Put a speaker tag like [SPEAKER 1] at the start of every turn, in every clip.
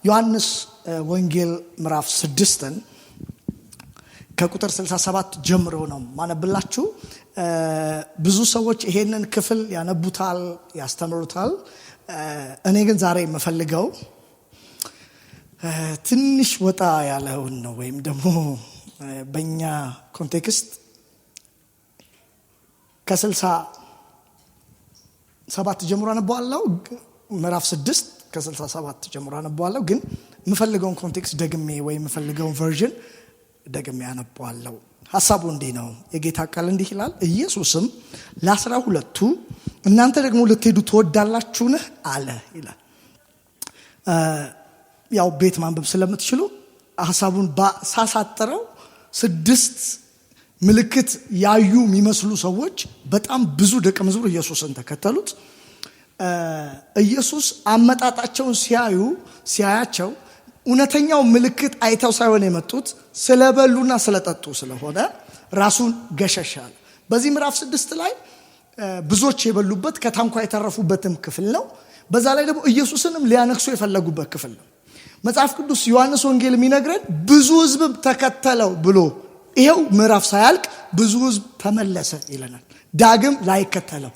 [SPEAKER 1] ዮሐንስ ወንጌል ምዕራፍ 6 ከቁጥር 67 ጀምሮ ነው ማነብላችሁ። ብዙ ሰዎች ይሄንን ክፍል ያነቡታል፣ ያስተምሩታል። እኔ ግን ዛሬ የምፈልገው ትንሽ ወጣ ያለውን ነው፣ ወይም ደግሞ በእኛ ኮንቴክስት ከ67 ጀምሮ አነባዋለሁ። ምዕራፍ 6 ከ67 ጀምሮ አነባዋለሁ። ግን የምፈልገውን ኮንቴክስት ደግሜ ወይም የምፈልገውን ቨርዥን ደግሜ አነባዋለሁ። ሐሳቡ እንዲህ ነው። የጌታ ቃል እንዲህ ይላል። ኢየሱስም ለ12ቱ እናንተ ደግሞ ልትሄዱ ትወዳላችሁን አለ ይላል። ያው ቤት ማንበብ ስለምትችሉ ሐሳቡን ሳሳጥረው 6 ምልክት ያዩ የሚመስሉ ሰዎች በጣም ብዙ ደቀ መዝሙር ኢየሱስን ተከተሉት። ኢየሱስ አመጣጣቸውን ሲያያቸው እውነተኛው ምልክት አይተው ሳይሆን የመጡት ስለበሉና ስለጠጡ ስለሆነ ራሱን ገሸሻል። በዚህ ምዕራፍ 6 ላይ ብዙዎች የበሉበት ከታንኳ የተረፉበትም ክፍል ነው። በዛ ላይ ደግሞ ኢየሱስንም ሊያነክሱ የፈለጉበት ክፍል ነው። መጽሐፍ ቅዱስ ዮሐንስ ወንጌል የሚነግረን ብዙ ሕዝብ ተከተለው ብሎ ይሄው ምዕራፍ ሳያልቅ ብዙ ሕዝብ ተመለሰ ይለናል። ዳግም ላይከተለው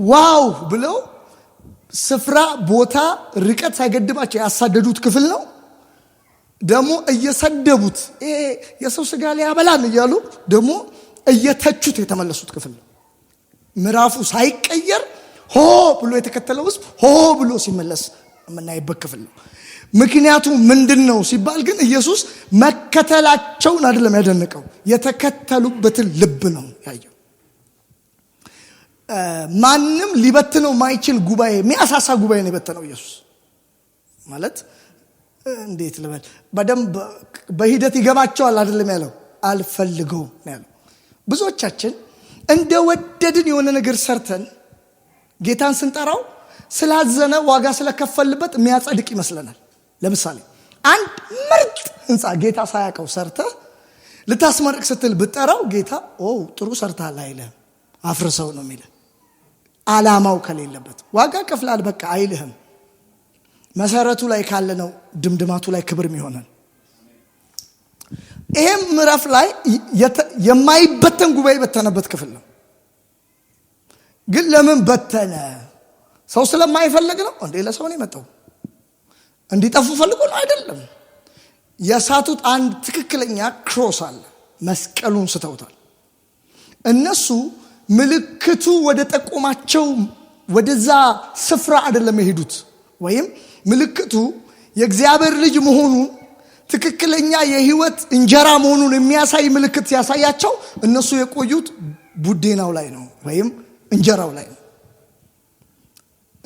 [SPEAKER 1] ዋው ብለው ስፍራ ቦታ ርቀት ሳይገድባቸው ያሳደዱት ክፍል ነው። ደግሞ እየሰደቡት የሰው ስጋ ሊያበላን እያሉ ደግሞ እየተቹት የተመለሱት ክፍል ነው። ምዕራፉ ሳይቀየር ሆ ብሎ የተከተለው ሕዝብ ሆ ብሎ ሲመለስ የምናይበት ክፍል ነው። ምክንያቱ ምንድነው ሲባል ግን ኢየሱስ መከተላቸውን አይደለም ያደነቀው፣ የተከተሉበትን ልብ ነው ያየው። ማንም ሊበትነው ማይችል ጉባኤ፣ የሚያሳሳ ጉባኤ ነው የበተነው ኢየሱስ። ማለት እንዴት ልበል፣ በደንብ በሂደት ይገባቸዋል አይደለም ያለው፣ አልፈልገውም ያለው። ብዙዎቻችን እንደወደድን የሆነ ነገር ሰርተን ጌታን ስንጠራው ስላዘነ ዋጋ ስለከፈልበት የሚያጸድቅ ይመስለናል። ለምሳሌ አንድ ምርጥ ህንፃ ጌታ ሳያውቀው ሰርተህ ልታስመርቅ ስትል ብጠራው ጌታ ጥሩ ሰርተሃል አይልህም፣ አፍርሰው ነው የሚልህ። ዓላማው ከሌለበት ዋጋ ከፍላል በቃ አይልህም። መሰረቱ ላይ ካለ ነው ድምድማቱ ላይ ክብርም ይሆናል። ይሄም ምዕራፍ ላይ የማይበተን ጉባኤ በተነበት ክፍል ነው። ግን ለምን በተነ? ሰው ስለማይፈልግ ነው እንዴ? ለሰው ነው የመጣው? እንዲጠፉ ፈልጎ ነው? አይደለም። የሳቱት አንድ ትክክለኛ ክሮስ አለ። መስቀሉን ስተውታል። እነሱ ምልክቱ ወደ ጠቆማቸው ወደዛ ስፍራ አይደለም የሄዱት፣ ወይም ምልክቱ የእግዚአብሔር ልጅ መሆኑን ትክክለኛ የህይወት እንጀራ መሆኑን የሚያሳይ ምልክት ሲያሳያቸው እነሱ የቆዩት ቡዴናው ላይ ነው ወይም እንጀራው ላይ ነው።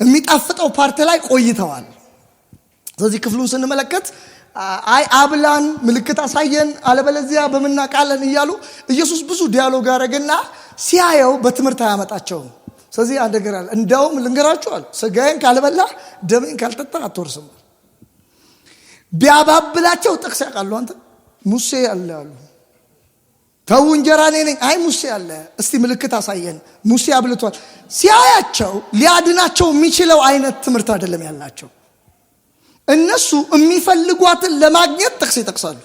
[SPEAKER 1] የሚጣፍጠው ፓርት ላይ ቆይተዋል። ስለዚህ ክፍሉን ስንመለከት አብላን፣ ምልክት አሳየን፣ አለበለዚያ በመናቃለን እያሉ ኢየሱስ ብዙ ዲያሎግ አደረገና ሲያየው በትምህርት አያመጣቸውም። ስለዚህ አንድ ነገር አለ። እንደውም ልንገራችኋል፣ ስጋዬን ካልበላ ደሜን ካልጠጣ አትወርስም። ቢያባብላቸው ጥቅስ ያውቃሉ። አንተ ሙሴ አለ አሉ። ተው እንጀራ እኔ ነኝ። አይ ሙሴ አለ፣ እስቲ ምልክት አሳየን። ሙሴ አብልቷል። ሲያያቸው ሊያድናቸው የሚችለው አይነት ትምህርት አይደለም ያላቸው። እነሱ የሚፈልጓትን ለማግኘት ጥቅስ ይጠቅሳሉ።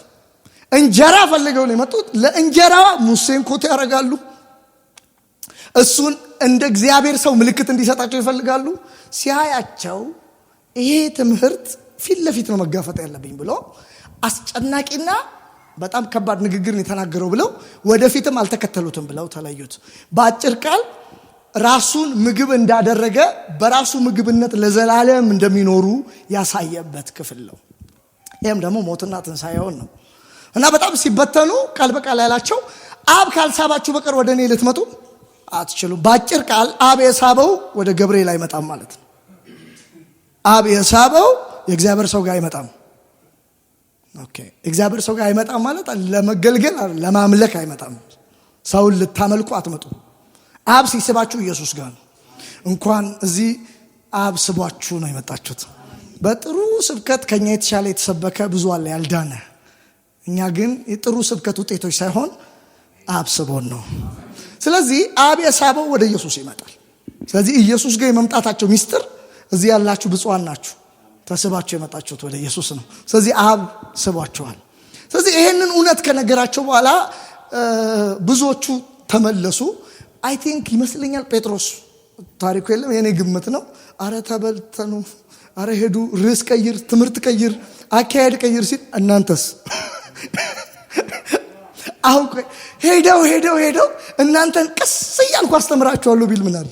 [SPEAKER 1] እንጀራ ፈልገው ነው የመጡት። ለእንጀራ ሙሴን ኮት ያደርጋሉ። እሱን እንደ እግዚአብሔር ሰው ምልክት እንዲሰጣቸው ይፈልጋሉ። ሲያያቸው ይሄ ትምህርት ፊት ለፊት ነው መጋፈጥ ያለብኝ ብሎ አስጨናቂና በጣም ከባድ ንግግርን የተናገረው ብለው ወደፊትም አልተከተሉትም ብለው ተለዩት። በአጭር ቃል ራሱን ምግብ እንዳደረገ በራሱ ምግብነት ለዘላለም እንደሚኖሩ ያሳየበት ክፍል ነው። ይህም ደግሞ ሞትና ትንሣኤውን ነው። እና በጣም ሲበተኑ ቃል በቃል ያላቸው አብ ካልሳባችሁ በቀር ወደ እኔ ልትመጡ አትችሉም። በአጭር ቃል አብ የሳበው ወደ ገብርኤል አይመጣም ማለት ነው። አብ የሳበው የእግዚአብሔር ሰው ጋር አይመጣም። ኦኬ፣ እግዚአብሔር ሰው ጋር አይመጣም ማለት ለመገልገል ለማምለክ አይመጣም። ሰውን ልታመልኩ አትመጡ። አብ ሲስባችሁ ኢየሱስ ጋር ነው። እንኳን እዚህ አብ ስቧችሁ ነው የመጣችሁት። በጥሩ ስብከት ከኛ የተሻለ የተሰበከ ብዙ አለ ያልዳነ። እኛ ግን የጥሩ ስብከት ውጤቶች ሳይሆን አብ ስቦን ነው። ስለዚህ አብ የሳበው ወደ ኢየሱስ ይመጣል። ስለዚህ ኢየሱስ ጋር የመምጣታቸው ሚስጥር እዚህ ያላችሁ ብፁዓን ናችሁ፣ ተስባችሁ የመጣችሁት ወደ ኢየሱስ ነው። ስለዚህ አብ ስቧችኋል። ስለዚህ ይሄንን እውነት ከነገራቸው በኋላ ብዙዎቹ ተመለሱ። አይ ቲንክ ይመስለኛል ጴጥሮስ ታሪኩ የለም የኔ ግምት ነው። አረ ተበልተኑ፣ አረ ሄዱ፣ ርዕስ ቀይር፣ ትምህርት ቀይር፣ አካሄድ ቀይር ሲል እናንተስ አሁን ሄደው እናንተን ቀስ እያልኩ አስተምራችኋለሁ ቢል ምን አለ?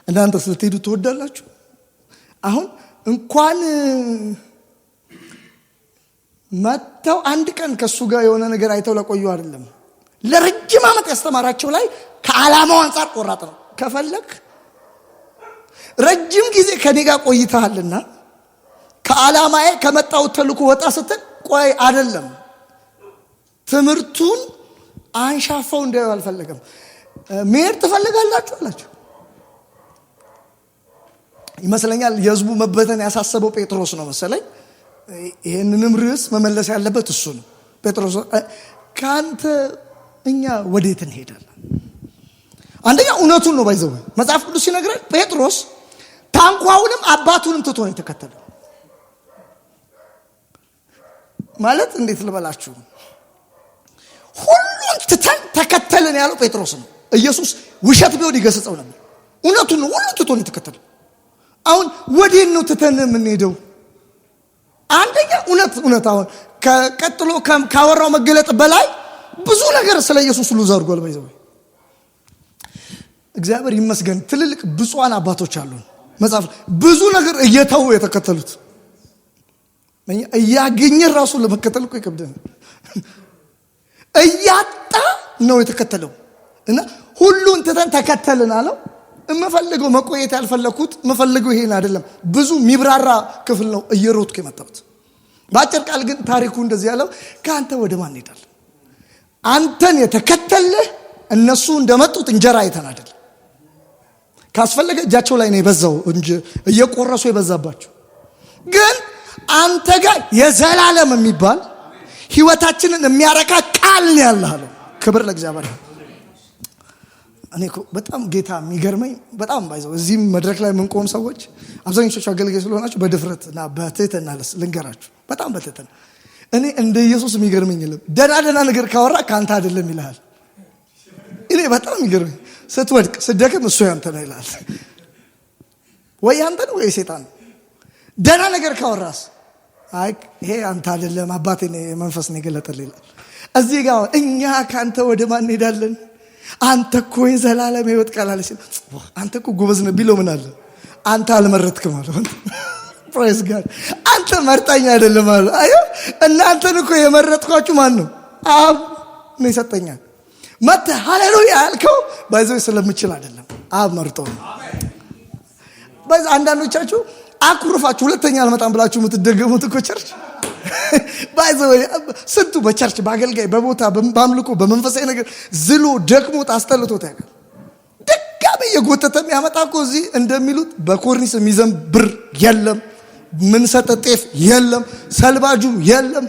[SPEAKER 1] እናንተስ ልትሄዱ ትወዳላችሁ? አሁን እንኳን መተው አንድ ቀን ከሱ ጋር የሆነ ነገር አይተው ለቆዩ አይደለም፣ ለረጅም ዓመት ያስተማራቸው ላይ ከዓላማው አንፃር ቆራጥ ነው። ከፈለክ ረጅም ጊዜ ከኔ ጋር ቆይተሃልና ከዓላማዬ ከመጣው ተልኮ ወጣ ስትል ቆይ አይደለም፣ ትምህርቱን አንሻፈው እንደው አልፈለገም። መሄድ ትፈልጋላችሁ አላችሁ ይመስለኛል። የህዝቡ መበተን ያሳሰበው ጴጥሮስ ነው መሰለኝ። ይሄንንም ርዕስ መመለስ ያለበት እሱ ነው። ጴጥሮስ ካንተ እኛ ወዴት እንሄዳለን? አንደኛ እውነቱን ነው ባይዘው መጽሐፍ ቅዱስ ሲነግረን ጴጥሮስ ታንኳውንም አባቱንም ትቶ ነው የተከተለው። ማለት እንዴት ልበላችሁ፣ ሁሉን ትተን ተከተልን ያለው ጴጥሮስ ነው። ኢየሱስ ውሸት ቢሆን ይገስጸው ነበር። እውነቱን ነው ሁሉን ትቶ ነው የተከተለው። አሁን ወዴት ነው ትተን የምንሄደው? አንደኛ እውነት አሁን ከቀጥሎ ካወራው መገለጥ በላይ ብዙ ነገር ስለ ኢየሱስ ሁሉ ዘርጓል ባይዘው። እግዚአብሔር ይመስገን ትልልቅ ብፁዓን አባቶች አሉን። መጽሐፍ ብዙ ነገር እየተው የተከተሉት እያገኘ ራሱ ለመከተል እኮ ይከብዳል። እያጣ ነው የተከተለው እና ሁሉን ትተን ተከተልን አለው። የምፈልገው መቆየት ያልፈለኩት የምፈልገው ይሄን አይደለም። ብዙ ሚብራራ ክፍል ነው እየሮጥኩ የመጣሁት። በአጭር ቃል ግን ታሪኩ እንደዚህ ያለው ካንተ ወደ ማን ሄዳለህ? አንተን የተከተልህ እነሱ እንደመጡት እንጀራ አይተን አይደል። ካስፈለገ እጃቸው ላይ ነው የበዛው እንጂ እየቆረሱ የበዛባቸው። ግን አንተ ጋር የዘላለም የሚባል ህይወታችንን የሚያረካ ቃል ነው ያለው። ክብር ለእግዚአብሔር። እኔ እኮ በጣም ጌታ የሚገርመኝ በጣም ባይዘው እዚህ መድረክ ላይ የምንቆም ሰዎች አብዛኞቹ አገልጋይ ስለሆናችሁ በድፍረትና በትህትና ልንገራችሁ፣ በጣም በትህትና እኔ እንደ ኢየሱስ የሚገርመኝ የለም። ደና ነገር ካወራ ካንተ አይደለም ይልሃል። እኔ በጣም የሚገርመኝ ስትወድቅ ስትደክም እሱ ያንተ ነው ይላል። ወይ ያንተ ነው ወይ ሰይጣን። ደና ነገር ካወራስ አይ ይሄ አንተ አይደለም አባቴ ነው መንፈስ ነው የገለጠልኝ ይላል። እዚህ ጋር እኛ ካንተ ወደ ማን እንሄዳለን? አንተ እኮ የዘላለም ሕይወት ቃል አለሽ። አንተ እኮ ጎበዝ ነህ ቢለው ምን አለ? አንተ አልመረጥክም አለ። ፕሬዝ ጋድ። አንተ መርጠኛ አይደለም አለ። አዩ እናንተን እኮ የመረጥኳችሁ ማን ነው? አብ ነው የሰጠኛል። መተ ሃሌሉያ ያልከው ባይዘው ስለምችል አይደለም፣ አብ መርጦ ነው። ባይዘ አንዳንዶቻችሁ አኩርፋችሁ ሁለተኛ አልመጣም ብላችሁ የምትደገሙት እኮ ቸርች ባይዘው ስንቱ በቸርች በአገልጋይ በቦታ በአምልኮ በመንፈሳዊ ነገር ዝሎ ደክሞት አስተልቶት ያውቃል። ደጋሚ የጎተተም ያመጣ እኮ እዚህ እንደሚሉት በኮርኒስ የሚዘም ብር የለም፣ ምን ሰጠ ጤፍ የለም፣ ሰልባጁ የለም።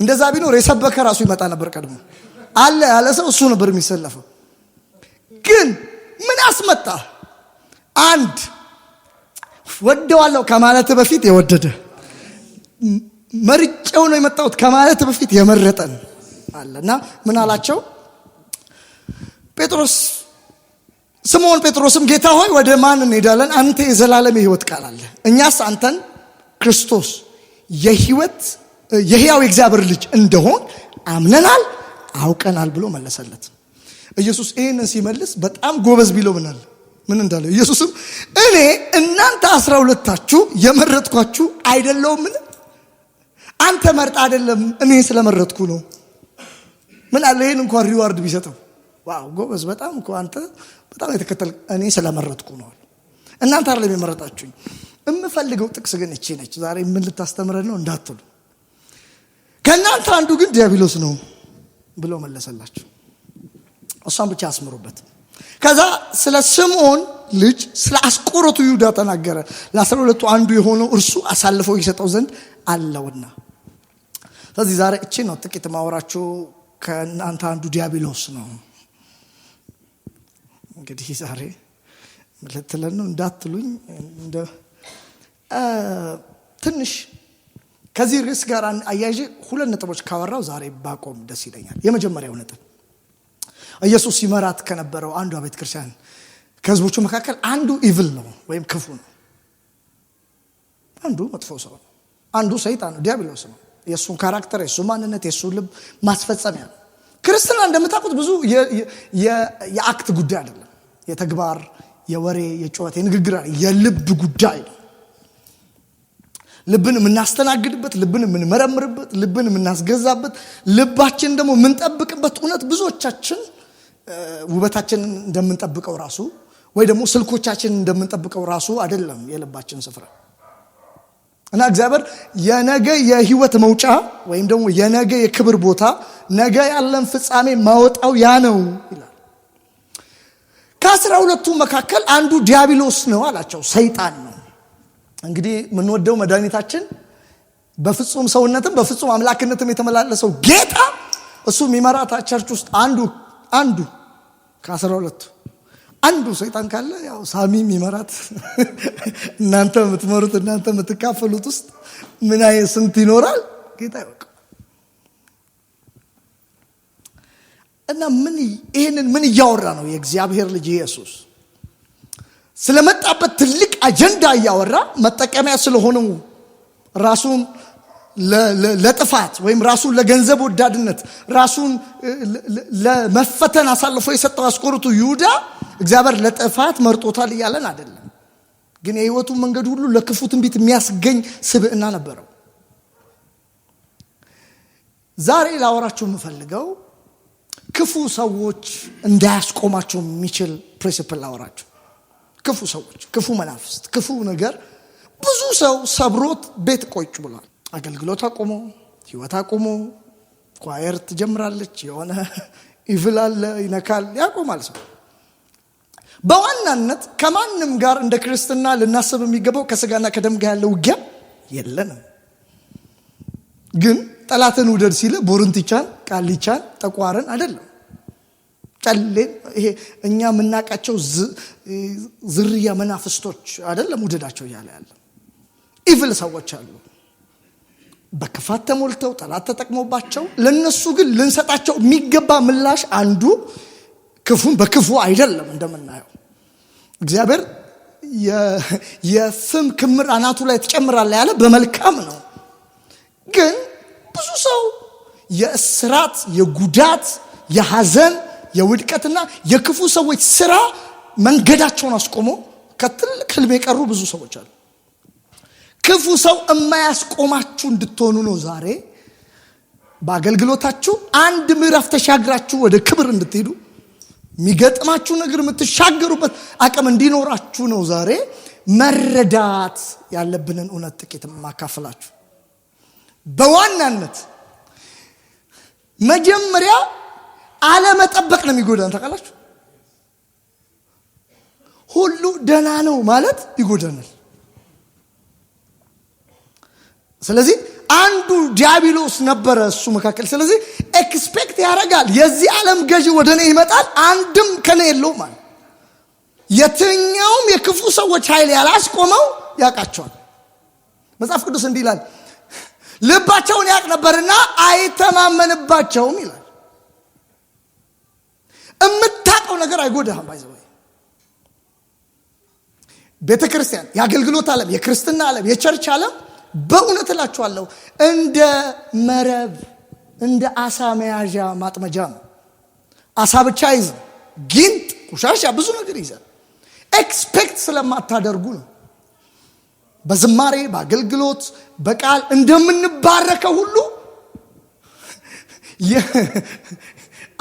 [SPEAKER 1] እንደዛ ቢኖር የሰበከ ራሱ ይመጣ ነበር ቀድሞ አለ ያለ ሰው እሱ ነበር የሚሰለፈው። ግን ምን አስመጣ? አንድ ወደዋለሁ ከማለት በፊት የወደደ መርጬው ነው የመጣሁት ከማለት በፊት የመረጠን አለና ምን አላቸው? ጴጥሮስ ስምዖን ጴጥሮስም ጌታ ሆይ ወደ ማን እንሄዳለን? አንተ የዘላለም ሕይወት ቃል አለ፣ እኛስ አንተን ክርስቶስ የሕያው የእግዚአብሔር ልጅ እንደሆን አምነናል አውቀናል ብሎ መለሰለት። ኢየሱስ ይሄንን ሲመልስ በጣም ጎበዝ ቢለው ምን እንዳለው ኢየሱስም እኔ እናንተ 12ታችሁ የመረጥኳችሁ አይደለሁምን? አንተ መርጣ አይደለም እኔ ስለመረጥኩ ነው። ምን አለ ይሄን እንኳን ሪዋርድ ቢሰጠው፣ ዋው ጎበዝ በጣም እኮ አንተ በጣም የተከተል እኔ ስለመረጥኩ ነው። እናንተ አይደለም የመረጣችሁኝ። የምፈልገው ጥቅስ ግን እቺ ነች። ዛሬ ምን ልታስተምረን ነው እንዳትሉ፣ ከእናንተ አንዱ ግን ዲያብሎስ ነው ብሎ መለሰላችሁ። እሷን ብቻ አስምሩበት። ከዛ ስለ ስምዖን ልጅ ስለ አስቆሮቱ ይሁዳ ተናገረ። ለ12ቱ አንዱ የሆነው እርሱ አሳልፈው ይሰጠው ዘንድ አለውና። ስለዚህ ዛሬ እቺ ነው ጥቂት ማወራችሁ። ከእናንተ አንዱ ዲያብሎስ ነው። እንግዲህ ዛሬ ልትለን ነው እንዳትሉኝ፣ ትንሽ ከዚህ ርዕስ ጋር አያይዤ ሁለት ነጥቦች ካወራው ዛሬ ባቆም ደስ ይለኛል። የመጀመሪያው ነጥብ ኢየሱስ ይመራት ከነበረው አንዱ ቤተክርስቲያን ከህዝቦቹ መካከል አንዱ ኢቪል ነው ወይም ክፉ ነው። አንዱ መጥፎ ሰው ነው። አንዱ ሰይጣን ነው፣ ዲያብሎስ ነው። የሱን ካራክተር፣ የሱን ማንነት፣ የሱን ልብ ማስፈጸሚያ ነው። ክርስትና እንደምታውቁት ብዙ የአክት ጉዳይ አይደለም። የተግባር፣ የወሬ፣ የጩኸት፣ የንግግር የልብ ጉዳይ ነው። ልብን የምናስተናግድበት፣ ልብን የምንመረምርበት፣ ልብን የምናስገዛበት፣ ልባችን ደግሞ የምንጠብቅበት እውነት ብዙዎቻችን ውበታችንን እንደምንጠብቀው ራሱ ወይ ደግሞ ስልኮቻችንን እንደምንጠብቀው ራሱ አይደለም የልባችን ስፍራ። እና እግዚአብሔር የነገ የህይወት መውጫ ወይም ደግሞ የነገ የክብር ቦታ ነገ ያለን ፍጻሜ ማወጣው ያ ነው ይላል። ከ12ቱ መካከል አንዱ ዲያብሎስ ነው አላቸው፣ ሰይጣን ነው። እንግዲህ የምንወደው መድኃኒታችን በፍጹም ሰውነትም በፍጹም አምላክነትም የተመላለሰው ጌታ እሱ የሚመራት ቸርች ውስጥ አንዱ ከ12 አንዱ ሰይጣን ካለ ያው ሳሚ የሚመራት እናንተ የምትመሩት እናንተ የምትካፈሉት ውስጥ ምን አይነት ስንት ይኖራል ጌታ ያውቃል። እና ምን እያወራ ነው የእግዚአብሔር ልጅ ኢየሱስ? ስለመጣበት ትልቅ አጀንዳ እያወራ መጠቀሚያ ስለሆነው ራሱን ለጥፋት ወይም ራሱን ለገንዘብ ወዳድነት ራሱን ለመፈተን አሳልፎ የሰጠው አስቆሮቱ ይሁዳ እግዚአብሔር ለጥፋት መርጦታል እያለን አይደለም። ግን የህይወቱ መንገድ ሁሉ ለክፉ ትንቢት የሚያስገኝ ስብዕና ነበረው። ዛሬ ላወራችሁ የምፈልገው ክፉ ሰዎች እንዳያስቆማቸው የሚችል ፕሪንሲፕል ላወራችሁ። ክፉ ሰዎች፣ ክፉ መናፍስት፣ ክፉ ነገር ብዙ ሰው ሰብሮት ቤት ቆጭ ብሏል። አገልግሎት አቆሞ፣ ህይወት አቆሞ፣ ኳየር ትጀምራለች፣ የሆነ ኢቪል አለ ይነካል፣ ያቆማል ሰው። በዋናነት ከማንም ጋር እንደ ክርስትና ልናስብ የሚገባው ከስጋና ከደም ጋር ያለው ውጊያ የለንም። ግን ጠላትን ውደድ ሲለ ቦርንትቻን፣ ቃልቻን፣ ጠቋርን አይደለም ጨሌን ይሄ እኛ የምናቃቸው ዝርያ መናፍስቶች አይደለም ውደዳቸው እያለ ያለ ኢቪል ሰዎች አሉ። በክፋት ተሞልተው ጠላት ተጠቅሞባቸው ለነሱ ግን ልንሰጣቸው የሚገባ ምላሽ አንዱ ክፉን በክፉ አይደለም። እንደምናየው እግዚአብሔር የፍም ክምር አናቱ ላይ ተጨምራለ ያለ በመልካም ነው። ግን ብዙ ሰው የእስራት፣ የጉዳት፣ የሐዘን፣ የውድቀትና የክፉ ሰዎች ስራ መንገዳቸውን አስቆሞ ከትልቅ ህልም የቀሩ ብዙ ሰዎች አሉ። ክፉ ሰው የማያስቆማችሁ እንድትሆኑ ነው ዛሬ በአገልግሎታችሁ አንድ ምዕራፍ ተሻግራችሁ ወደ ክብር እንድትሄዱ የሚገጥማችሁ ነገር የምትሻገሩበት አቅም እንዲኖራችሁ ነው ዛሬ መረዳት ያለብንን እውነት ጥቂት ማካፈላችሁ። በዋናነት መጀመሪያ አለመጠበቅ ነው የሚጎዳን። ታውቃላችሁ፣ ሁሉ ደህና ነው ማለት ይጎዳናል። ስለዚህ አንዱ ዲያብሎስ ነበረ እሱ መካከል። ስለዚህ ኤክስፔክት ያደርጋል የዚህ ዓለም ገዢ ወደኔ ይመጣል አንድም ከኔ የለው ማለት። የትኛውም የክፉ ሰዎች ኃይል ያላስቆመው ያውቃቸዋል። መጽሐፍ ቅዱስ እንዲህ ይላል፣ ልባቸውን ያውቅ ነበርና አይተማመንባቸውም ይላል። የምታውቀው ነገር አይጎዳህም። ባይዘው ቤተክርስቲያን፣ የአገልግሎት ዓለም፣ የክርስትና ዓለም፣ የቸርች ዓለም በእውነት እላችኋለሁ እንደ መረብ እንደ አሳ መያዣ ማጥመጃ ነው። አሳ ብቻ ይዘን ጊንጥ፣ ቆሻሻ፣ ብዙ ነገር ይዘን ኤክስፔክት ስለማታደርጉ ነው። በዝማሬ በአገልግሎት በቃል እንደምንባረከው ሁሉ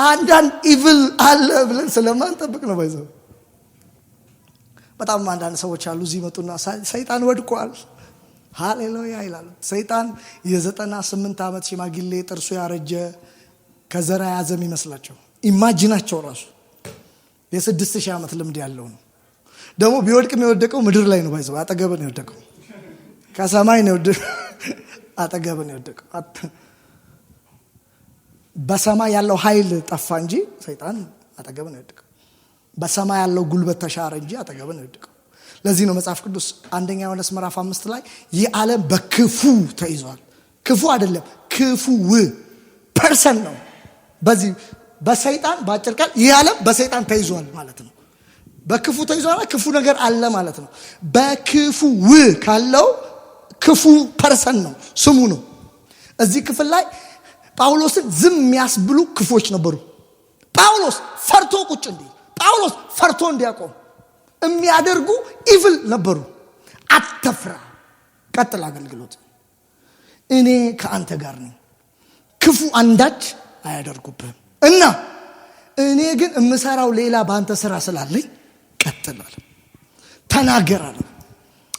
[SPEAKER 1] አንዳንድ ኢቪል አለ ብለን ስለማንጠብቅ ነው። ባይዘው በጣም አንዳንድ ሰዎች አሉ እዚህ መጡና ሰይጣን ወድቋል ሃሌሉያ ይላሉ። ሰይጣን የ98 ዓመት ሽማግሌ ጥርሱ ያረጀ ከዘራ ያዘም ይመስላቸው ኢማጂናቸው ራሱ የ6000 ዓመት ልምድ ያለው ነው። ደግሞ ቢወድቅ የሚወደቀው ምድር ላይ ነው። ባይዘው አጠገብ ነው የወደቀው፣ ከሰማይ ነው የወደቀው፣ አጠገብ ነው የወደቀው። በሰማይ ያለው ኃይል ጠፋ እንጂ ሰይጣን አጠገብ ነው የወደቀው። በሰማይ ያለው ጉልበት ተሻረ እንጂ አጠገብ ነው የወደቀው። ለዚህ ነው መጽሐፍ ቅዱስ አንደኛ ዮሐንስ ምዕራፍ 5 ላይ ይህ ዓለም በክፉ ተይዟል። ክፉ አይደለም፣ ክፉ ፐርሰን ነው። በዚህ በሰይጣን በአጭር ቃል ይህ ዓለም በሰይጣን ተይዟል ማለት ነው። በክፉ ተይዟል፣ ክፉ ነገር አለ ማለት ነው። በክፉ ካለው ክፉ ፐርሰን ነው ስሙ ነው። እዚህ ክፍል ላይ ጳውሎስን ዝም የሚያስብሉ ክፎች ነበሩ። ጳውሎስ ፈርቶ ቁጭ እንዲል፣ ጳውሎስ ፈርቶ እንዲያቆም የሚያደርጉ ኢቭል ነበሩ። አትፍራ፣ ቀጥል አገልግሎት፣ እኔ ከአንተ ጋር ነኝ፣ ክፉ አንዳች አያደርጉብህም እና እኔ ግን የምሰራው ሌላ በአንተ ስራ ስላለኝ ቀጥል አለ፣ ተናገር አለ።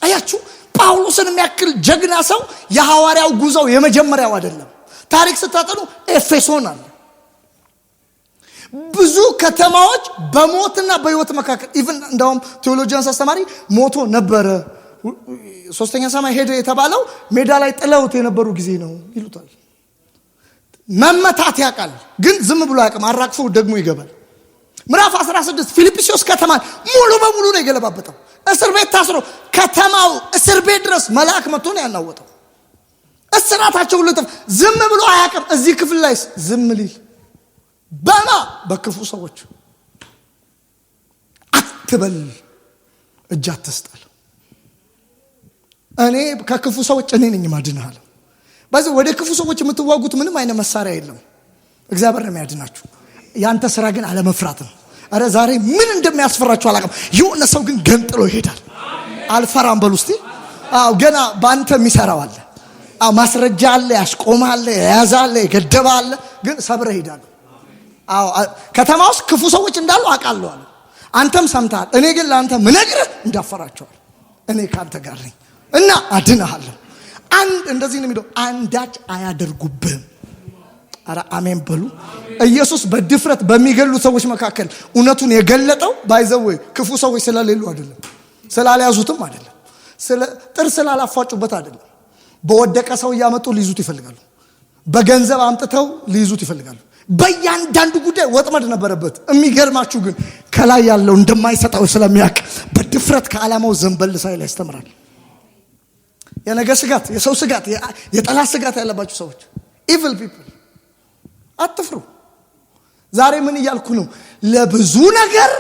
[SPEAKER 1] አያችሁ፣ ጳውሎስን የሚያክል ጀግና ሰው የሐዋርያው ጉዞው የመጀመሪያው አይደለም። ታሪክ ስታጠኑ ኤፌሶን አለ። ብዙ ከተማዎች በሞትና በህይወት መካከል ኢቭን እንደውም ቴዎሎጂያንስ አስተማሪ ሞቶ ነበረ፣ ሶስተኛ ሰማይ ሄደ የተባለው ሜዳ ላይ ጥለውት የነበሩ ጊዜ ነው ይሉታል። መመታት ያውቃል፣ ግን ዝም ብሎ ያውቅም፣ አራግፎ ደግሞ ይገባል። ምዕራፍ 16 ፊልጵስዩስ ከተማን ሙሉ በሙሉ ነው የገለባበጠው። እስር ቤት ታስሮ ከተማው እስር ቤት ድረስ መልአክ መጥቶ ነው ያናወጠው። እስራታቸው ሁሉ ዝም ብሎ አያውቅም። እዚህ ክፍል ላይ ዝም ሊል በማ በክፉ ሰዎች አትበል፣ እጅ አትስጣል። እኔ ከክፉ ሰዎች እኔ ነኝ ማድንሃል። በዚህ ወደ ክፉ ሰዎች የምትዋጉት ምንም አይነት መሳሪያ የለም፣ እግዚአብሔር ነው የሚያድናችሁ። ያንተ ስራ ግን አለመፍራት ነው። አረ ዛሬ ምን እንደሚያስፈራችሁ አላውቅም። የሆነ ሰው ግን ገንጥሎ ይሄዳል። አልፈራም በሉ እስቲ። ገና ባንተ የሚሰራው አለ። ማስረጃ አለ፣ ያስቆማል፣ ያያዛል፣ ይገደባል፣ ግን ሰብረ ይሄዳል። ከተማ ውስጥ ክፉ ሰዎች እንዳሉ አውቃለሁ አለ። አንተም ሰምተሃል። እኔ ግን ለአንተ ምነግርህ እንዳፈራቸዋል። እኔ ካንተ ጋር ነኝ እና አድንሃለሁ። አንድ እንደዚህ ነው የሚለው፣ አንዳች አያደርጉብህም። አረ አሜን በሉ። ኢየሱስ በድፍረት በሚገሉ ሰዎች መካከል እውነቱን የገለጠው ባይዘው ክፉ ሰዎች ስለሌሉ አይደለም፣ ስላልያዙትም አይደለም፣ ጥርስ ስላላፋጩበት አይደለም። በወደቀ ሰው እያመጡ ሊይዙት ይፈልጋሉ። በገንዘብ አምጥተው ሊይዙት ይፈልጋሉ። በእያንዳንዱ ጉዳይ ወጥመድ ነበረበት። የሚገርማችሁ ግን ከላይ ያለው እንደማይሰጣው ስለሚያውቅ በድፍረት ከዓላማው ዘንበል ሳይል ያስተምራል። የነገ ስጋት፣ የሰው ስጋት፣ የጠላት ስጋት ያለባችሁ ሰዎች ኢቪል ፒፕል አትፍሩ። ዛሬ ምን እያልኩ ነው? ለብዙ ነገር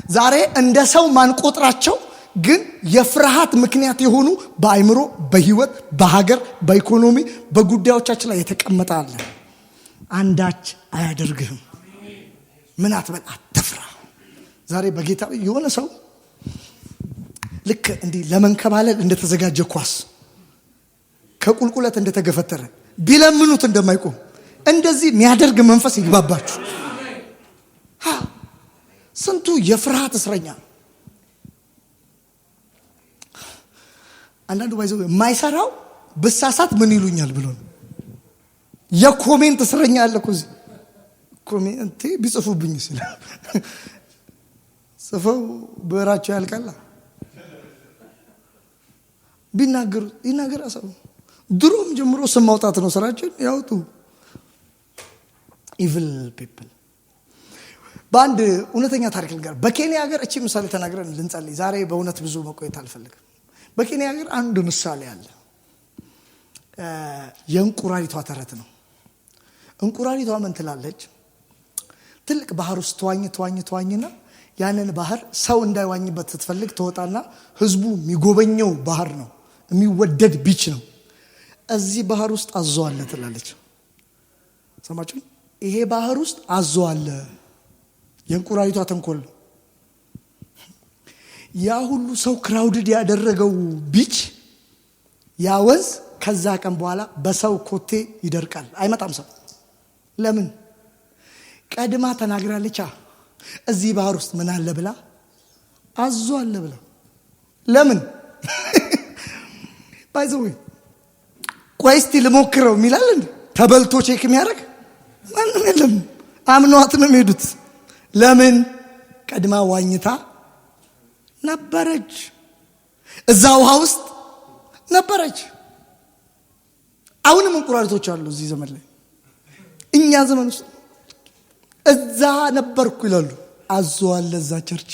[SPEAKER 1] ዛሬ እንደ ሰው ማንቆጥራቸው ግን የፍርሃት ምክንያት የሆኑ በአይምሮ፣ በህይወት፣ በሀገር፣ በኢኮኖሚ፣ በጉዳዮቻችን ላይ የተቀመጠ አለ። አንዳች አያደርግህም። ምን አትበል፣ አትፍራ። ዛሬ በጌታ የሆነ ሰው ልክ እንዲህ ለመንከባለል እንደተዘጋጀ ኳስ ከቁልቁለት እንደተገፈተረ ቢለምኑት እንደማይቆም እንደዚህ የሚያደርግ መንፈስ ይግባባችሁ። ስንቱ የፍርሃት እስረኛ። አንዳንዱ ባይዘው የማይሰራው በሳሳት ምን ይሉኛል ብሎ ነው። የኮሜንት እስረኛ አለ እኮ እዚህ ኮሜንት ቢጽፉብኝ ሲል ጽፈው በራቸው ያልቃል። ቢናገሩ ይናገር አሰው ድሮም ጀምሮ ስም ማውጣት ነው ስራችን። ያውጡ ኢቪል ፒፕል። በአንድ እውነተኛ ታሪክ ልንገር። በኬንያ ሀገር እቺ ምሳሌ ተናግረን ልንጸልይ ዛሬ በእውነት ብዙ መቆየት አልፈልግም። በኬንያ ሀገር አንድ ምሳሌ አለ። የእንቁራሪቷ ተረት ነው። እንቁራሪቷ ምን ትላለች? ትልቅ ባህር ውስጥ ተዋኝና ያንን ባህር ሰው እንዳይዋኝበት ስትፈልግ ትወጣና ህዝቡ የሚጎበኘው ባህር ነው፣ የሚወደድ ቢች ነው። እዚህ ባህር ውስጥ አዞ አለ ትላለች። ሰማችሁ? ይሄ ባህር ውስጥ አዞ አለ። የእንቁራሪቷ ተንኮል። ያ ሁሉ ሰው ክራውድድ ያደረገው ቢች፣ ያ ወንዝ ከዛ ቀን በኋላ በሰው ኮቴ ይደርቃል፣ አይመጣም ሰው። ለምን? ቀድማ ተናግራለች። እዚህ ባህር ውስጥ ምን አለ ብላ፣ አዞ አለ ብላ። ለምን? ባይዘው ቆይ እስቲ ልሞክረው የሚላል እንዴ? ተበልቶ ቼክ የሚያደርግ ማንም የለም። አምኗት ነው የሚሄዱት። ለምን? ቀድማ ዋኝታ ነበረች፣ እዛ ውሃ ውስጥ ነበረች። አሁንም እንቁራሪቶች አሉ እዚህ ዘመን ላይ፣ እኛ ዘመን ውስጥ እዛ ነበርኩ ይላሉ። አዞ አለ እዛ ቸርች።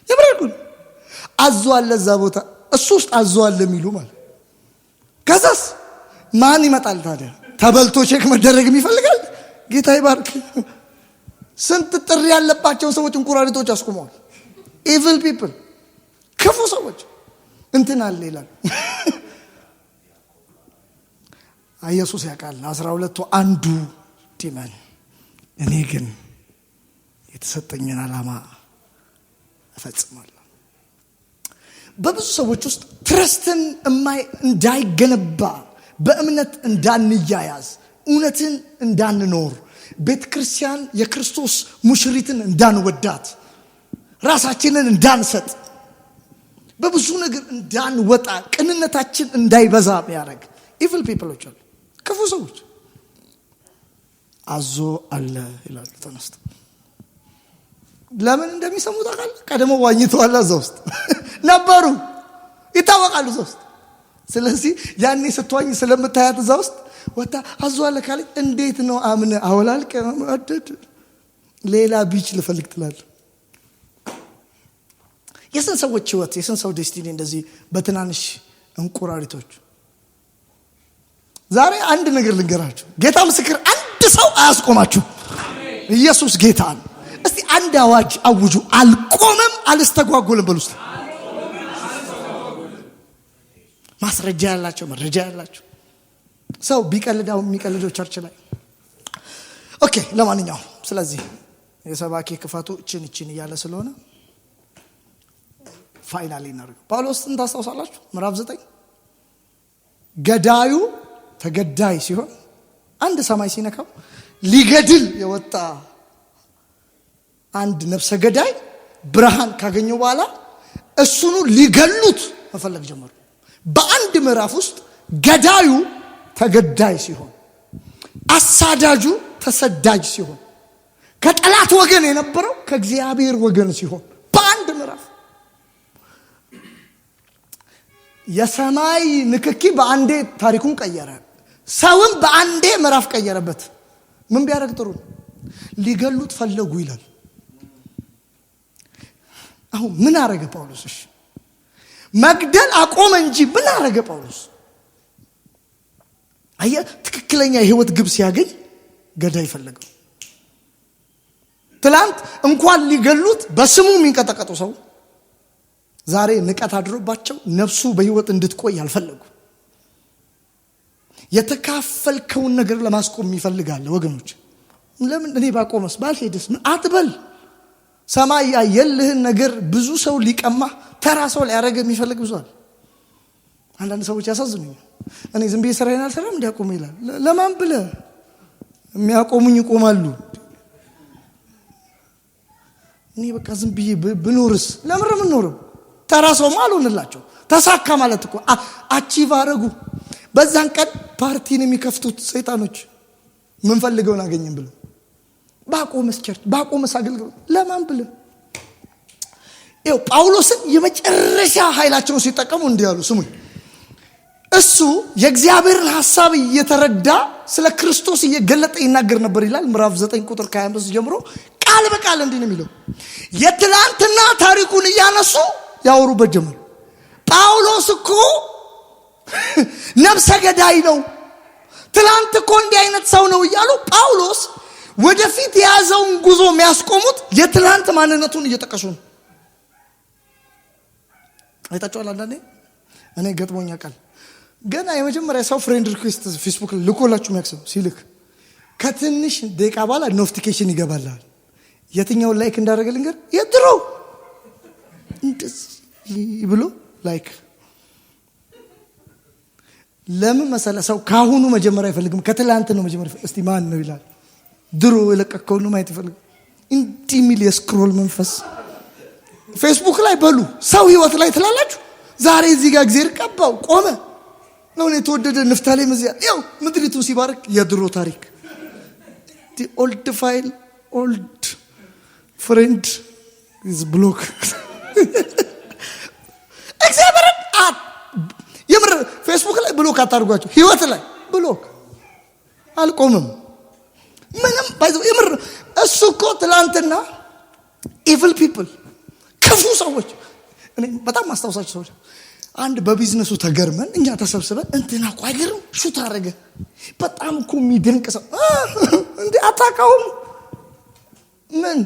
[SPEAKER 1] የብራቁን አዞ አለ እዛ ቦታ እሱ ውስጥ አዞ አለ የሚሉ ማለት ከዛስ ማን ይመጣል ታዲያ? ተበልቶ ቼክ መደረግም ይፈልጋል። ጌታ ይባርክ። ስንት ጥሪ ያለባቸውን ሰዎች እንቁራሪቶች አስቆመዋል። ኢቪል ፒፕል ክፉ ሰዎች እንትን አለ ይላል። ኢየሱስ ያውቃል 12ቱ አንዱ ዲመን እኔ ግን የተሰጠኝን ዓላማ እፈጽማለሁ። በብዙ ሰዎች ውስጥ ትረስትን እንዳይገነባ በእምነት እንዳንያያዝ እውነትን እንዳንኖር ቤተክርስቲያን የክርስቶስ ሙሽሪትን እንዳንወዳት ራሳችንን እንዳንሰጥ በብዙ ነገር እንዳንወጣ ቅንነታችን እንዳይበዛ ያደርግ ኢቪል ፒፕሎች አሉ። ክፉ ሰዎች አዞ አለ ይላሉ ተነስተ ለምን እንደሚሰሙ ታውቃለህ? ቀደሞ ዋኝተዋል እዛ ውስጥ ነበሩ ይታወቃሉ እዛ ውስጥ። ስለዚህ ያኔ ስትዋኝ ስለምታያት እዛ ውስጥ ወጣ አዞ አለ ካለች እንዴት ነው አምነ አወላልቀ ማደድ ሌላ ቢች ልፈልግ ትላለህ። የስንት ሰዎች ህይወት የስንት ሰው ዴስቲኒ እንደዚህ በትናንሽ እንቁራሪቶች። ዛሬ አንድ ነገር ልንገራችሁ፣ ጌታ ምስክር፣ አንድ ሰው አያስቆማችሁ። ኢየሱስ ጌታ ነው። እስቲ አንድ አዋጅ አውጁ፣ አልቆምም አልስተጓጎልም በሉ እስቲ። ማስረጃ ያላቸው መረጃ ያላቸው ሰው ቢቀልዳው የሚቀልደው ቸርች ላይ ኦኬ። ለማንኛውም ስለዚህ የሰባኪ ክፋቱ እችን እያለ ስለሆነ ፋይናሊ እናደርገው። ጳውሎስን ታስታውሳላችሁ? ምዕራፍ 9 ገዳዩ ተገዳይ ሲሆን አንድ ሰማይ ሲነካው ሊገድል የወጣ አንድ ነፍሰ ገዳይ ብርሃን ካገኘው በኋላ እሱኑ ሊገሉት መፈለግ ጀመሩ። በአንድ ምዕራፍ ውስጥ ገዳዩ ተገዳይ ሲሆን አሳዳጁ ተሰዳጅ ሲሆን ከጠላት ወገን የነበረው ከእግዚአብሔር ወገን ሲሆን በአንድ ምዕራፍ የሰማይ ንክኪ በአንዴ ታሪኩን ቀየረ። ሰውም በአንዴ ምዕራፍ ቀየረበት። ምን ቢያደርግ ጥሩ? ሊገሉት ፈለጉ ይላል። አሁን ምን አረገ ጳውሎስ? እሺ መግደል አቆመ እንጂ ምን አረገ ጳውሎስ? አየ ትክክለኛ የህይወት ግብ ሲያገኝ ገዳይ ፈለገው። ትላንት እንኳን ሊገሉት በስሙ የሚንቀጠቀጡ ሰው ዛሬ ንቀት አድሮባቸው ነፍሱ በህይወት እንድትቆይ ያልፈለጉ የተካፈልከውን ነገር ለማስቆም ይፈልጋል። ወገኖች ለምን እኔ ባቆመስ ባልሄድስ አትበል። ሰማይ ያየልህን ነገር ብዙ ሰው ሊቀማ ተራ ሰው ሊያረገ የሚፈልግ ብዙ አለ። አንዳንድ ሰዎች ያሳዝኑኛል። እኔ ዝም ብዬ ስራዬን አልሰራም እንዲያቆሙ ይላል። ለማን ብለህ? የሚያቆሙኝ ይቆማሉ። እኔ በቃ ዝም ብዬ ብኖርስ? ለምን ነው የምኖረው? ተራ ሰው ማልሆንላቸው ተሳካ ማለት እኮ አቺቭ አረጉ። በዛን ቀን ፓርቲን የሚከፍቱት ሰይጣኖች ምን ፈልገውን አገኘን ብለው ባቆመስ ቸርች ባቆመስ አገልግሎት ለማን ብለ? ይኸው ጳውሎስን የመጨረሻ ኃይላቸውን ሲጠቀሙ እንዲህ ያሉ ስሙኝ። እሱ የእግዚአብሔርን ሐሳብ እየተረዳ ስለ ክርስቶስ እየገለጠ ይናገር ነበር ይላል። ምዕራፍ 9 ቁጥር 25 ጀምሮ ቃል በቃል እንዲህ ነው የሚለው። የትላንትና ታሪኩን እያነሱ ያወሩበት ጀመር። ጳውሎስ እኮ ነፍሰ ገዳይ ነው፣ ትላንት እኮ እንዲህ አይነት ሰው ነው እያሉ ጳውሎስ ወደፊት የያዘውን ጉዞ የሚያስቆሙት የትላንት ማንነቱን እየጠቀሱ ነው። አይታችኋል። አንዳንዴ እኔ ገጥሞኛ ቃል ገና የመጀመሪያ ሰው ፍሬንድ ሪኩዌስት ፌስቡክ ልኮላችሁ የሚያክሰው ሲልክ ከትንሽ ደቂቃ በኋላ ኖቲፊኬሽን ይገባላል። የትኛውን ላይክ እንዳደረገ ልንገር። የድሮ እንደዚህ ብሎ ላይክ ለምን መሰለ ሰው ካሁኑ መጀመሪያ አይፈልግም፣ ከትላንት ነው መጀመሪያ። እስቲ ማን ነው ይላል። ድሮ የለቀቀው ነው ማየት ይፈልግ። እንዲህ ሚል የስክሮል መንፈስ ፌስቡክ ላይ በሉ ሰው ህይወት ላይ ትላላችሁ። ዛሬ እዚህ ጋር እግዚአብሔር ቀባው ቆመ ነው የተወደደ ንፍታሌም እዚያ ያው ምድሪቱ ሲባርክ የድሮ ታሪክ the old file old friend is block እግዚአብሔር የምር ፌስቡክ ላይ ብሎክ አታርጓቸው። ህይወት ላይ ብሎክ አልቆምም ምንም ባይዘው የምር እሱ እኮ ትላንትና evil people ክፉ ሰዎች እኔ በጣም ማስታወሳቸው ሰዎች አንድ በቢዝነሱ ተገርመን እኛ ተሰብስበን እንትና እኮ አይገርም ሹት አደረገ በጣም እኮ የሚደንቅ ሰው እንዴ አታውቀውም ምን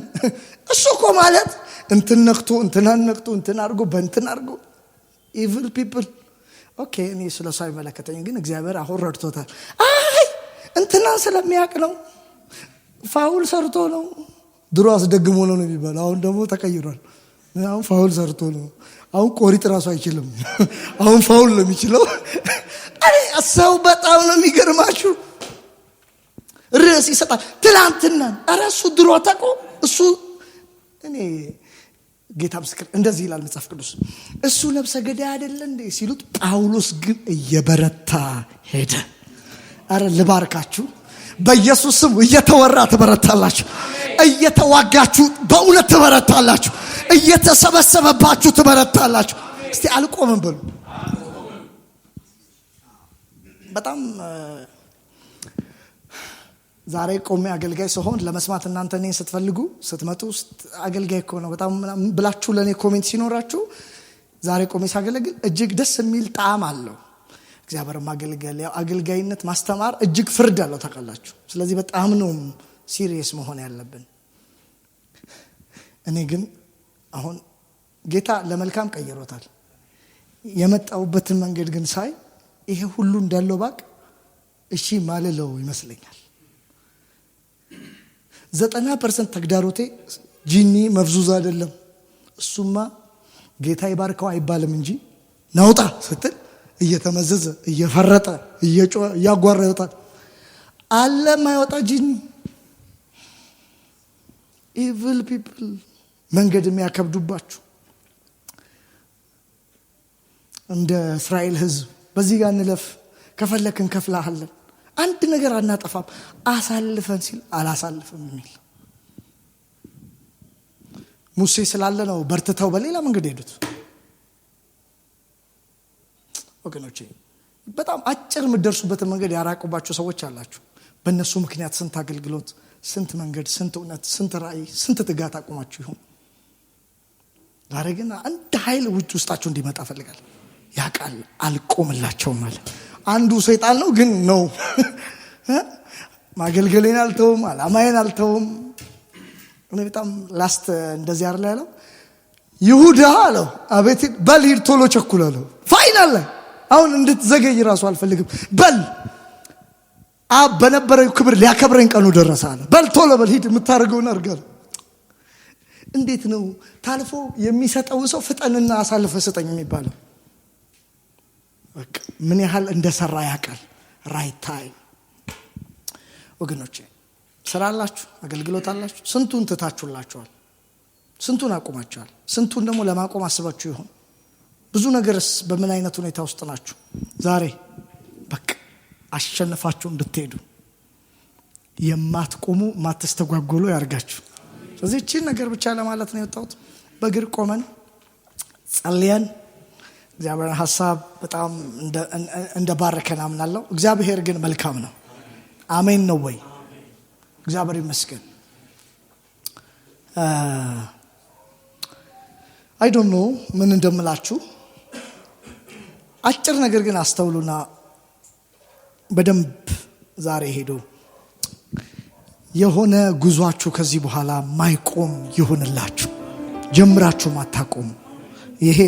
[SPEAKER 1] እሱ እኮ ማለት እንትን ነክቶ እንትና ነክቶ እንትን አድርጎ በእንትን አድርጎ evil people ኦኬ እኔ ስለሱ አይመለከተኝም ግን እግዚአብሔር አሁን ረድቶታል አይ እንትና ስለሚያውቅ ነው ፋውል ሰርቶ ነው ድሮ አስደግሞ ነው የሚባለው አሁን ደግሞ ተቀይሯል አሁን ፋውል ሰርቶ ነው አሁን ቆሪጥ ራሱ አይችልም አሁን ፋውል ነው የሚችለው አይ ሰው በጣም ነው የሚገርማችሁ ርዕስ ይሰጣል ትላንትና እሱ ድሮ ታቆ እሱ እኔ ጌታ ምስክር እንደዚህ ይላል መጽሐፍ ቅዱስ እሱ ነፍሰ ገዳይ አይደለ እንዴ ሲሉት ጳውሎስ ግን እየበረታ ሄደ አረ ልባርካችሁ በኢየሱስ ስም እየተወራ ትበረታላችሁ እየተዋጋችሁ በእውነት ትበረታላችሁ እየተሰበሰበባችሁ ትበረታላችሁ እስቲ አልቆምም በሉ በጣም ዛሬ ቆሜ አገልጋይ ሲሆን ለመስማት እናንተ እኔን ስትፈልጉ ስትመጡ አገልጋይ እኮ ነው በጣም ብላችሁ ለኔ ኮሜንት ሲኖራችሁ ዛሬ ቆሜ ሳገለግል እጅግ ደስ የሚል ጣዕም አለው እግዚአብሔር ማገልገል ያው አገልጋይነት ማስተማር እጅግ ፍርድ አለው ታውቃላችሁ ስለዚህ በጣም ነው ሲሪየስ መሆን ያለብን እኔ ግን አሁን ጌታ ለመልካም ቀይሮታል የመጣውበትን መንገድ ግን ሳይ ይሄ ሁሉ እንዳለው ባቅ እሺ ማለለው ይመስለኛል 90% ተግዳሮቴ ጂኒ መፍዙዝ አይደለም እሱማ ጌታ ይባርከው አይባልም እንጂ ናውጣ ስትል እየተመዘዘ እየፈረጠ ያጓራውታ አለ ማይወጣ ጂኒ evil people መንገድ የሚያከብዱባችሁ እንደ እስራኤል ህዝብ በዚህ ጋር እንለፍ ከፈለክን ከፍላሃለን አንድ ነገር አናጠፋም አሳልፈን ሲል አላሳልፈም የሚል ሙሴ ስላለ ነው በርተታው በሌላ መንገድ ሄዱት ወገኖቼ በጣም አጭር ምደርሱበት መንገድ ያራቁባችሁ ሰዎች አላችሁ በእነሱ ምክንያት ስንት አገልግሎት ስንት መንገድ ስንት እውነት ስንት ራእይ ስንት ትጋት አቁማችሁ ይሁን ዛሬ ግን አንድ ኃይል ውስጣችሁ እንዲመጣ ፈልጋለሁ ያቃል አልቆምላቸውም ማለት አንዱ ሰይጣን ነው ግን ነው ማገልገሌን አልተውም አላማዬን አልተውም እኔ በጣም ላስት እንደዚህ አይደል ያለው ይሁዳ አለው አቤት በልሂድ ቶሎ ቸኩላለሁ ፋይናል ላይ አሁን እንድትዘገይ ራሱ አልፈልግም በል አብ በነበረው ክብር ሊያከብረኝ ቀኑ ደረሰ አለ በል ቶሎ በልሂድ የምታደርገውን አድርጋለሁ እንዴት ነው ታልፎ የሚሰጠው ሰው ፍጠንና አሳልፈ ሰጠኝ የሚባለው በቃ ምን ያህል እንደሰራ ያውቃል ራይት ታይም ወገኖቼ ስራላችሁ አገልግሎት አላችሁ ስንቱን ትታችሁላችኋል ስንቱን አቆማችኋል ስንቱን ደግሞ ለማቆም አስባችሁ ይሆን ብዙ ነገርስ በምን አይነት ሁኔታ ውስጥ ናችሁ ዛሬ በቃ አሸነፋችሁ እንድትሄዱ የማትቆሙ ማትስተጓጎሉ ያርጋችሁ ስለዚህ እቺ ነገር ብቻ ለማለት ነው የወጣሁት በእግር ቆመን ጸልየን እግዚአብሔር ሐሳብ በጣም እንደ ባረከን አምናለሁ እግዚአብሔር ግን መልካም ነው አሜን ነው ወይ እግዚአብሔር ይመስገን I don't know ምን እንደምላችሁ አጭር ነገር ግን አስተውሉና በደንብ ዛሬ ሄዶ የሆነ ጉዟችሁ ከዚህ በኋላ ማይቆም ይሁንላችሁ ጀምራችሁ ማታቆም ይሄ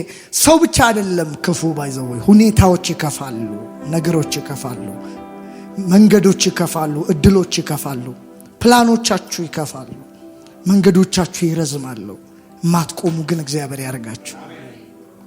[SPEAKER 1] ሰው ብቻ አይደለም ክፉ ባይዘው ሁኔታዎች ይከፋሉ ነገሮች ይከፋሉ መንገዶች ይከፋሉ እድሎች ይከፋሉ ፕላኖቻችሁ ይከፋሉ መንገዶቻችሁ ይረዝማሉ ማትቆሙ ግን እግዚአብሔር ያርጋችሁ